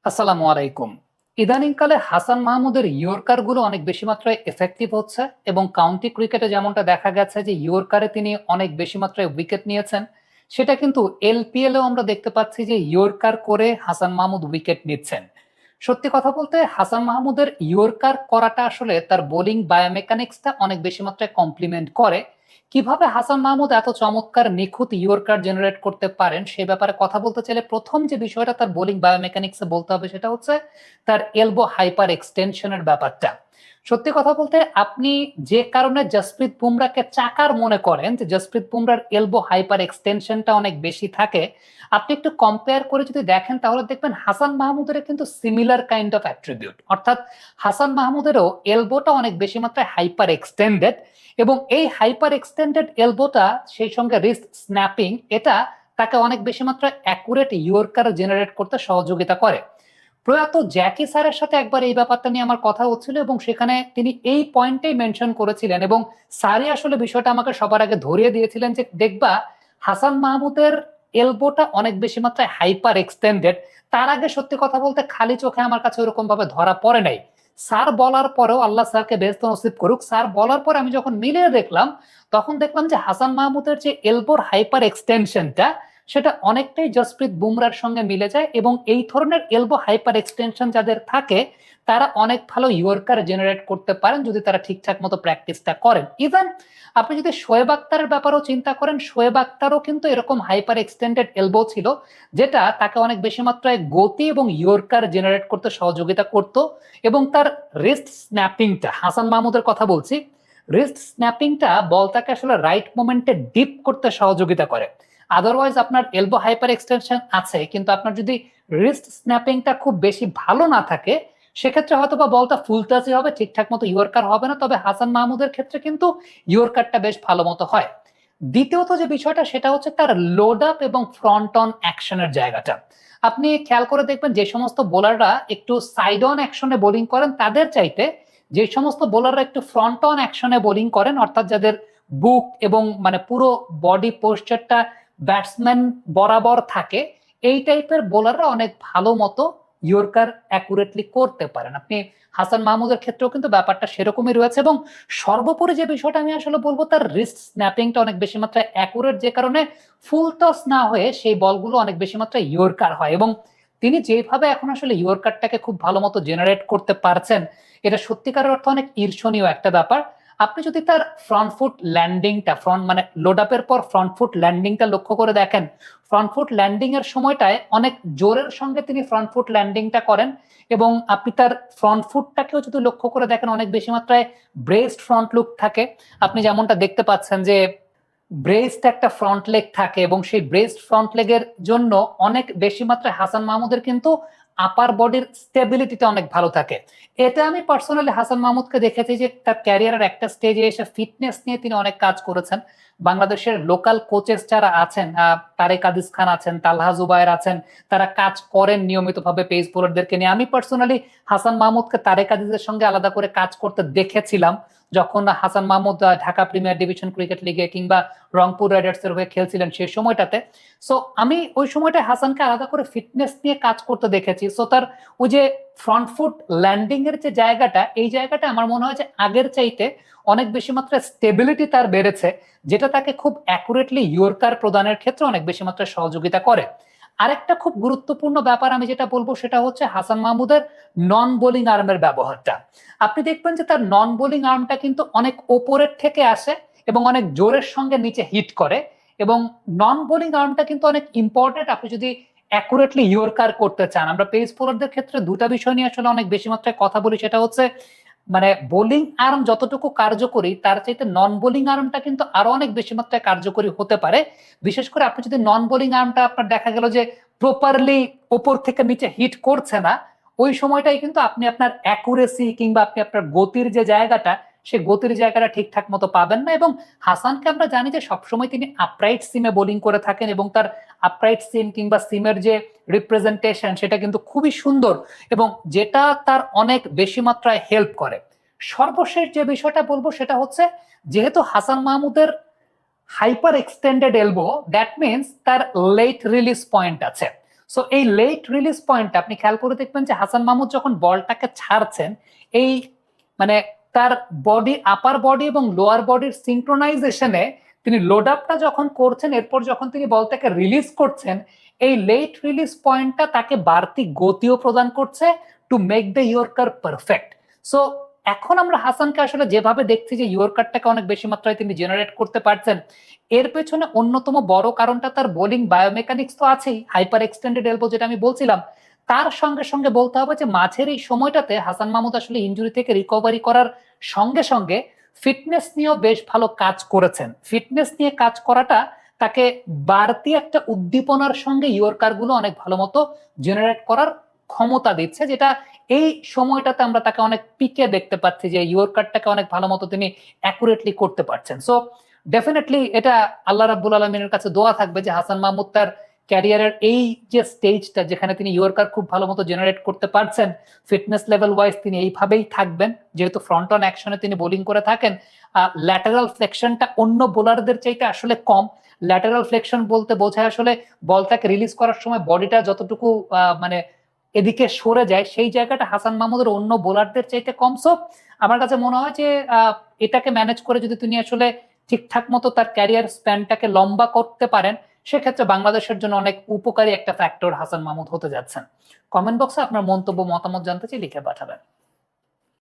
আসসালামু আলাইকুম। ইদানিংকালে হাসান মাহমুদের ইয়র্কার গুলো অনেক বেশি মাত্রায় এফেক্টিভ হচ্ছে এবং কাউন্টি ক্রিকেটে যেমনটা দেখা গেছে যে ইয়র্কারে তিনি অনেক বেশি মাত্রায় উইকেট নিয়েছেন, সেটা কিন্তু এলপিএল এও আমরা দেখতে পাচ্ছি যে ইয়র্কার করে হাসান মাহমুদ উইকেট নিচ্ছেন। সত্যি কথা বলতে হাসান মাহমুদের ইয়র্কার করাটা আসলে তার বোলিং বায়োমেকানিক্সটা অনেক বেশি মাত্রায় কমপ্লিমেন্ট করে। কিভাবে হাসান মাহমুদ এত চমৎকার নিখুঁত ইয়র্কার জেনারেট করতে পারেন সে ব্যাপারে কথা বলতে চাইলে প্রথম যে বিষয়টা তার বোলিং বায়োমেকানিক্সে বলতে হবে সেটা হচ্ছে তার এলবো হাইপার এক্সটেনশনের ব্যাপারটা। সত্যি কথা বলতে আপনি যে কারণে জসপ্রীত বুমরাকে চাকার মনে করেন যে জসপ্রীত বুমরার এলবো হাইপার এক্সটেনশনটা অনেক বেশি থাকে, আপনি একটু কম্পেয়ার করে যদি দেখেন তাহলে দেখবেন হাসান মাহমুদের কিন্তু সিমিলার কাইন্ড অফ অ্যাট্রিবিউট, অর্থাৎ হাসান মাহমুদেরও এলবোটা অনেক বেশি মাত্রায় হাইপার এক্সটেন্ডেড এবং এই হাইপার এক্সটেন্ডেড এলবোটা সেই সঙ্গে রিস্ট স্ন্যাপিং, এটা তাকে অনেক বেশি মাত্রায় অ্যাকুরেট ইয়র্কার জেনারেট করতে সহযোগিতা করে। প্রয়াত জ্যাকি স্যারের সাথে একবার এই ব্যাপারটা নিয়ে আমার কথা হচ্ছিল এবং সেখানে তিনি এই পয়েন্টেই মেনশন করেছিলেন এবং স্যারই আসলে বিষয়টা আমাকে সবার আগে ধরিয়ে দিয়েছিলেন যে দেখবা হাসান মাহমুদের এলবোটা অনেক বেশি মাত্রায় হাইপার এক্সটেন্ডেড। তার আগে সত্যি কথা বলতে খালি চোখে আমার কাছে ওরকম ভাবে ধরা পড়ে নাই। স্যার বলার পরেও, আল্লাহ স্যারকে বেহেশত নসিব করুক, স্যার বলার পরে আমি যখন মিলিয়ে দেখলাম তখন দেখলাম যে হাসান মাহমুদের যে এলবোর হাইপার এক্সটেনশনটা সেটা অনেকটাই জসপ্রীত বুমরার সঙ্গে মিলে যায় এবং এই ধরনের এলবো হাইপার এক্সটেনশন যাদের থাকে তারা অনেক ভালো ইয়র্কার জেনারেট করতে পারেন যদি তারা ঠিকঠাক মতো প্র্যাকটিসটা করেন। ইভেন আপনি যদি শোয়েব আক্তারের ব্যাপারেও চিন্তা করেন, শোয়েব আক্তারও কিন্তু এরকম হাইপার এক্সটেন্ডেড এলবো ছিল যেটা তাকে অনেক বেশি মাত্রায় গতি এবং ইয়র্কার জেনারেট করতে সহযোগিতা করত এবং তার রিস্ট স্ন্যাপিংটা, হাসান মাহমুদের কথা বলছি, রিস্ট স্ন্যাপিংটা বলটাকে আসলে রাইট মোমেন্টে ডিপ করতে সহযোগিতা করে। আদারওয়াইজ আপনার এলবো হাইপার এক্সটেনশন আছে কিন্তু আপনার যদি রিস্ট স্ন্যাপিংটা খুব বেশি ভালো না থাকে সেক্ষেত্রে হয়তো বা বলটা ফুল টাচই হবে, ঠিকঠাক মতো ইয়র্কার হবে না। তবে হাসান মাহমুদের ক্ষেত্রে কিন্তু ইয়র্কারটা বেশ ভালো মতো হয়। দ্বিতীয়ত যে বিষয়টা সেটা হচ্ছে তার লোড আপ এবং ফ্রন্ট অন অ্যাকশনের জায়গাটা। আপনি খেয়াল করে দেখবেন যে সমস্ত বোলাররা একটু সাইড অন অ্যাকশনে বোলিং করেন তাদের চাইতে যে সমস্ত বোলাররা একটু ফ্রন্ট অন অ্যাকশনে বোলিং করেন, অর্থাৎ যাদের বুক এবং মানে পুরো বডি পোস্টারটা ব্যাটসম্যান বরাবর থাকে, এই টাইপের বোলাররা অনেক ভালো মতো ইয়র্কার অ্যাকুরেটলি করতে পারেন। আপনি হাসান মাহমুদের ক্ষেত্রেও কিন্তু ব্যাপারটা সেরকমই রয়েছে এবং সর্বোপরি যে বিষয়টা আমি আসলে বলবো তার রিস্ট স্ন্যাপিংটা অনেক বেশি মাত্রায় অ্যাকুরেট, যে কারণে ফুল টস না হয়ে সেই বলগুলো অনেক বেশি মাত্রায় ইয়র্কার হয় এবং তিনি যেভাবে এখন আসলে ইয়র্কারটাকে খুব ভালো মতো জেনারেট করতে পারছেন এটা সত্যিকারের অর্থে অনেক ঈর্ষণীয় একটা ব্যাপার। আপনি যদি তার ফ্রন্ট ফুট ল্যান্ডিংটা, ফ্রন্ট মানে লোড আপের পর ফ্রন্ট ফুট ল্যান্ডিংটা লক্ষ্য করে দেখেন, ফ্রন্ট ফুট ল্যান্ডিং এর সময়টায় অনেক জোরের সঙ্গে তিনি ফ্রন্ট ফুট ল্যান্ডিংটা করেন এবং আপনি তার ফ্রন্ট ফুটটাকেও যদি লক্ষ্য করে দেখেন অনেক বেশি মাত্রায় ব্রেসড ফ্রন্ট লুক থাকে। আপনি যেমনটা দেখতে পাচ্ছেন যে ব্রেসড একটা ফ্রন্ট লেগ থাকে এবং সেই ব্রেসড ফ্রন্ট লেগের জন্য অনেক বেশি মাত্রায় হাসান মাহমুদের কিন্তু আপার বডির স্টেবিলিটিটা অনেক ভালো থাকে। এটা আমি পার্সোনালি হাসান মাহমুদকে দেখেছি যে তার ক্যারিয়ারের একটা স্টেজে এসে ফিটনেস নিয়ে তিনি অনেক কাজ করেছেন। বাংলাদেশের লোকাল কোচেস যারা আছেন, তারেক আদিস খান আছেন, তালহা জুবায়ের আছেন, তারা কাজ করেন নিয়মিতভাবে পেস বোলারদেরকে নিয়ে। আমি পার্সোনালি হাসান মাহমুদকে তারেক আদিসের সঙ্গে আলাদা করে কাজ করতে দেখেছিলাম যখন Hasan Mahmud Dhaka premier division cricket লিগে কিংবা রংপুর রাইডার্স এর হয়ে খেলছিলেন সেই সময়টাতে। সো আমি ওই সময়টা হাসানকে আলাদা করে ফিটনেস নিয়ে কাজ করতে দেখেছি। সো তার ওই যে ফ্রন্ট ফুট ল্যান্ডিং এর যে জায়গাটা, এই জায়গাটা আমার মনে হয় যে আগের চাইতে অনেক বেশি মাত্রায় স্টেবিলিটি তার বেড়েছে, যেটা তাকে খুব অ্যাকুরেটলি ইয়র্কার প্রদানের ক্ষেত্রে অনেক বেশি মাত্রায় সহযোগিতা করে। আরেকটা খুব গুরুত্বপূর্ণ ব্যাপার আমি যেটা বলবো সেটা হচ্ছে হাসান মাহমুদের নন বোলিং আর্মের ব্যবহারটা। আপনি দেখবেন যে তার নন বোলিং আর্মটা কিন্তু অনেক ওপরের থেকে আসে এবং অনেক জোরের সঙ্গে নিচে হিট করে এবং নন বোলিং আর্মটা কিন্তু অনেক ইম্পর্টেন্ট আপনি যদি অ্যাকুরেটলি ইয়র্কার করতে চান। আমরা পেস বোলারদের ক্ষেত্রে দুটা বিষয় নিয়ে আসলে অনেক বেশি মাত্রায় কথা বলি, সেটা হচ্ছে মানে বোলিং আর্ম যতটুকু কার্যকরী তার চাইতে নন বোলিং আর্মটা কিন্তু আরো অনেক বেশি মাত্রায় কার্যকরী হতে পারে। বিশেষ করে আপনি যদি নন বোলিং আর্মটা আপনার দেখা গেল যে প্রপারলি ওপর থেকে নিচে হিট করছে না, ওই সময়টাই কিন্তু আপনি আপনার অ্যাকুরেসি কিংবা আপনি আপনার গতির যে জায়গাটা সে গতির জায়গাটা ঠিকঠাক মতো পাবেন না। এবং হাসানকে আমরা জানি যে সবসময় তিনি আপরাইট সিমে বোলিং করে থাকেন এবং তার আপরাইট সিম কিংবা সিমের যে রিপ্রেজেন্টেশন সেটা কিন্তু খুবই সুন্দর এবং যেটা তার অনেক বেশি মাত্রায় হেল্প করে। সর্বশেষ যে বিষয়টা বলবো সেটা হচ্ছে যেহেতু হাসান মাহমুদের hyper extended elbow, that means তার লেট রিলিজ পয়েন্ট আছে। সো এই লেট রিলিজ পয়েন্ট আপনি খেয়াল করে দেখবেন যে হাসান মাহমুদ যখন বলটাকে ছাড়ছেন, এই মানে তার বডি, আপার বডি এবং লোয়ার বডির সিঙ্ক্রোনাইজেশনে তিনি লোড আপটা যখন করছেন, এরপর যখন তিনি বলটাকে রিলিজ করছেন, এই লেট রিলিজ পয়েন্টটা তাকে বাড়তি গতিও প্রদান করছে to make the yorker perfect. So এখন আমরা হাসানকে আসলে যেভাবে দেখছি যে ইয়র্কারটাকে অনেক বেশি মাত্রায় তিনি জেনারেট করতে পারছেন, এর পেছনে অন্যতম বড় কারণটা তার বোলিং বায়োমেকানিক্স তো আছেই, হাইপার এক্সটেন্ডেড এলবো যেটা আমি বলছিলাম। তার সঙ্গে সঙ্গে বলতে হবে যে মাঝের এই সময়টাতে হাসান মাহমুদ আসলে ইনজুরি থেকে রিকভারি করার সঙ্গে সঙ্গে ফিটনেস নিয়েও বেশ ভালো কাজ করেছেন। ফিটনেস নিয়ে কাজ করাটা তাকে বাড়তি একটা উদ্দীপনার সঙ্গে ইয়র্কার গুলো অনেক ভালো মতো জেনারেট করার ক্ষমতা দিচ্ছে, যেটা এই সময়টাতে আমরা তাকে অনেক পিকে দেখতে পাচ্ছি যে ইয়র্কারটাকে অনেক ভালো মতো তিনি অ্যাকুরেটলি করতে পারছেন। সো ডেফিনেটলি এটা আল্লাহ রাব্বুল আলমিনের কাছে দোয়া থাকবে যে হাসান মাহমুদ তার ক্যারিয়ারের এই যে স্টেজটা যেখানে তিনি ইয়র্কার খুব ভালো মতো জেনারেট করতে পারছেন, ফিটনেস লেভেল ওয়াইজ তিনি এইভাবেই থাকবেন, যেহেতু ফ্রন্ট অন অ্যাকশনে তিনি বোলিং করে থাকেন। ল্যাটারাল ফ্লেকশনটা অন্য বোলারদের চাইতে আসলে কম। ল্যাটারাল ফ্লেকশন বলতে বোঝায় আসলে বলটাকে রিলিজ করার সময় বডিটা যতটুকু মানে এদিকে সরে যায়, সেই জায়গাটা হাসান মাহমুদের অন্য বোলারদের চাইতে কম। সো আমার কাছে মনে হয় যে এটাকে ম্যানেজ করে যদি তিনি আসলে ঠিকঠাক মতো তার ক্যারিয়ার স্প্যানটাকে লম্বা করতে পারেন, সেক্ষেত্রে বাংলাদেশের জন্য অনেক উপকারী একটা ফ্যাক্টর হাসান মাহমুদ হতে যাচ্ছেন। কমেন্ট বক্সে আপনার মন্তব্য, মতামত জানতে চাই, লিখে পাঠাবেন।